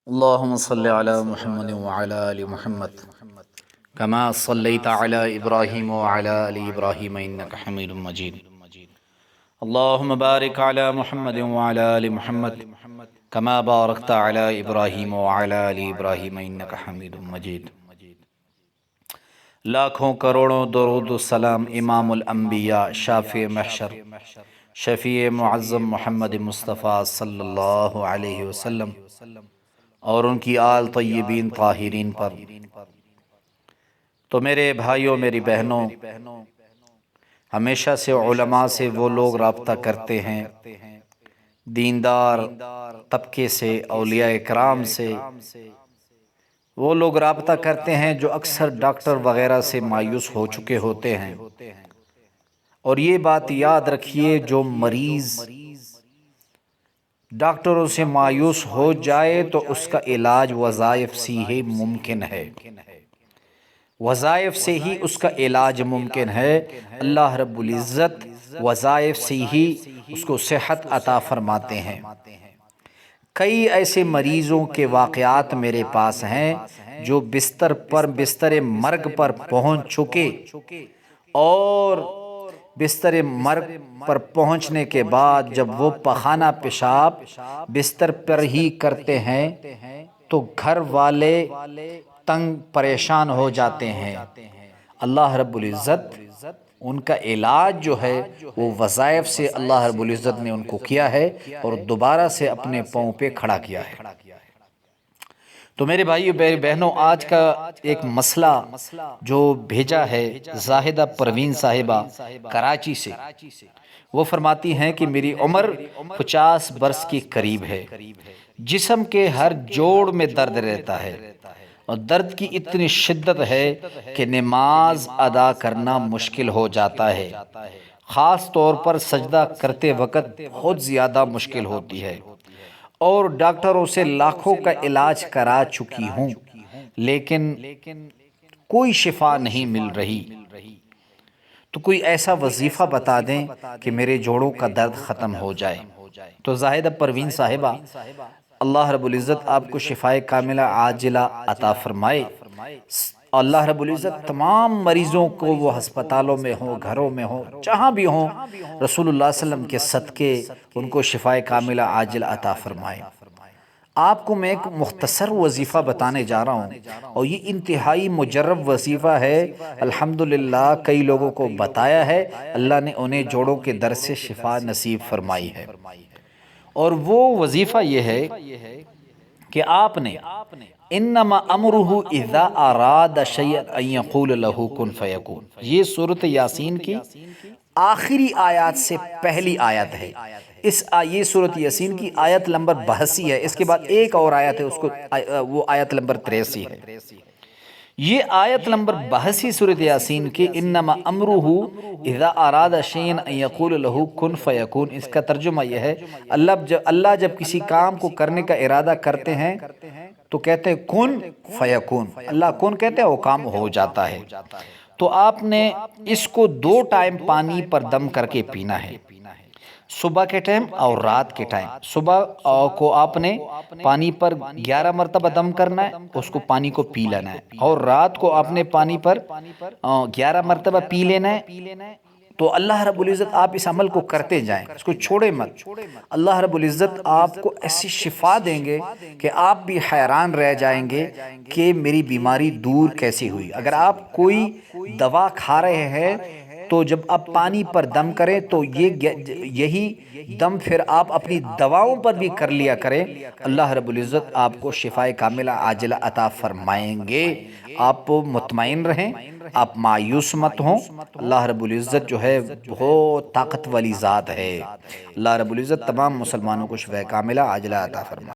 اللهم صل على محمد وعلى آل محمد كما صليت على إبراهيم وعلى آل إبراهيم إنك حميد مجيد. اللهم بارك على محمد وعلى آل محمد كما باركت على إبراهيم وعلى آل إبراهيم إنك حميد مجيد. لاکھوں کروڑوں درود و سلام امام الانبیاء شافع محشر شفیع معظم محمد مصطفیٰ صلی اللہ علیہ وسلم اور ان کی آل طیبین طاہرین پر. تو میرے بھائیوں میری بہنوں، ہمیشہ سے علماء سے وہ لوگ رابطہ کرتے ہیں، دیندار طبقے سے، اولیاء اکرام سے وہ لوگ رابطہ کرتے ہیں جو اکثر ڈاکٹر وغیرہ سے مایوس ہو چکے ہوتے ہیں. اور یہ بات یاد رکھیے، جو مریض ڈاکٹروں سے مایوس ہو جائے تو اس کا علاج وظائف سے ہی ممکن ہے، وظائف سے ہی اس کا علاج ممکن ہے. اللہ رب العزت وظائف سے ہی اس کو صحت عطا فرماتے ہیں. کئی ایسے مریضوں کے واقعات میرے پاس ہیں جو بستر مرگ پر پہنچ چکے، اور بستر مرگ پر پہنچنے کے بعد جب وہ پخانہ پیشاب بستر پر ہی کرتے ہیں تو گھر والے تنگ پریشان ہو جاتے ہیں. اللہ رب العزت ان کا علاج جو ہے وہ وظائف سے اللہ رب العزت نے ان کو کیا ہے اور دوبارہ سے اپنے پاؤں پہ کھڑا کیا ہے. تو میرے بھائیو میری بہنوں، آج کا ایک مسئلہ جو بھیجا ہے زاہدہ پروین صاحبہ کراچی سے، وہ فرماتی ہیں کہ میری عمر 50 برس کے قریب ہے، جسم کے ہر جوڑ میں درد رہتا ہے اور درد کی اتنی شدت ہے کہ نماز ادا کرنا مشکل ہو جاتا ہے، خاص طور پر سجدہ کرتے وقت بہت زیادہ مشکل ہوتی ہے، اور ڈاکٹروں سے لاکھوں کا علاج کرا چکی ہوں لیکن کوئی شفا نہیں مل رہی. تو کوئی ایسا وظیفہ بتا دیں کہ میرے جوڑوں کا درد ختم ہو جائے. تو زاہدہ پروین صاحبہ، اللہ رب العزت آپ کو شفائے کاملہ عاجلہ عطا فرمائے. اللہ رب العزت تمام مریضوں کو، وہ ہسپتالوں میں ہوں، گھروں میں ہوں، جہاں بھی ہوں، رسول اللہ صلی اللہ علیہ وسلم کے صدقے ان کو شفائے کاملہ عاجلہ عطا فرمائے. آپ کو میں ایک مختصر وظیفہ بتانے جا رہا ہوں، اور یہ انتہائی مجرب وظیفہ ہے. الحمدللہ کئی لوگوں کو بتایا ہے، اللہ نے انہیں جوڑوں کے درد سے شفا نصیب فرمائی ہے. اور وہ وظیفہ یہ ہے کہ آپ نے انما امرہ اذا اراد شیئا ان یقول له کن فیکون، یہ سورۃ یاسین کی آخری آیات سے پہلی آیت ہے. یہ سورۃ یاسین کی آیت نمبر 82 ہے. اس کے بعد ایک اور آیت ہے، اس کو وہ آیت نمبر 83 ہے. یہ آیت نمبر 82 سورۃ یاسین کے انما امرہ اذا اراد شیئا ان یقول له کن فیکون، اس کا ترجمہ یہ ہے، اللہ جب کسی کام کو کرنے کا ارادہ کرتے ہیں تو کہتے ہیں کن فیکون، اللہ کن کہتے ہیں وہ کام ہو جاتا ہے. تو آپ نے اس کو 2 ٹائم پانی پر دم کر کے پینا ہے، صبح کے ٹائم اور رات کے ٹائم. صبح کو آپ نے پانی پر 11 مرتبہ دم کرنا ہے، اس کو پانی کو پی لینا ہے، اور رات کو آپ نے پانی پر 11 مرتبہ پی لینا ہے. تو اللہ رب العزت آپ اس عمل کو کرتے جائیں، اس کو چھوڑے مت. اللہ رب العزت آپ کو ایسی شفا دیں گے کہ آپ بھی حیران رہ جائیں گے کہ میری بیماری دور کیسی ہوئی. اگر آپ کوئی دوا کھا رہے ہیں تو جب آپ پانی پر دم کریں تو یہی دم پھر آپ اپنی دواؤں پر بھی کر لیا کریں. اللہ رب العزت آپ کو شفائے کاملہ عاجلہ عطا فرمائیں گے. آپ مطمئن رہیں، آپ مایوس مت ہوں. اللہ رب العزت جو ہے بہت طاقت والی ذات ہے. اللہ رب العزت تمام مسلمانوں کو شفائے کاملہ عاجلہ عطا فرمائے.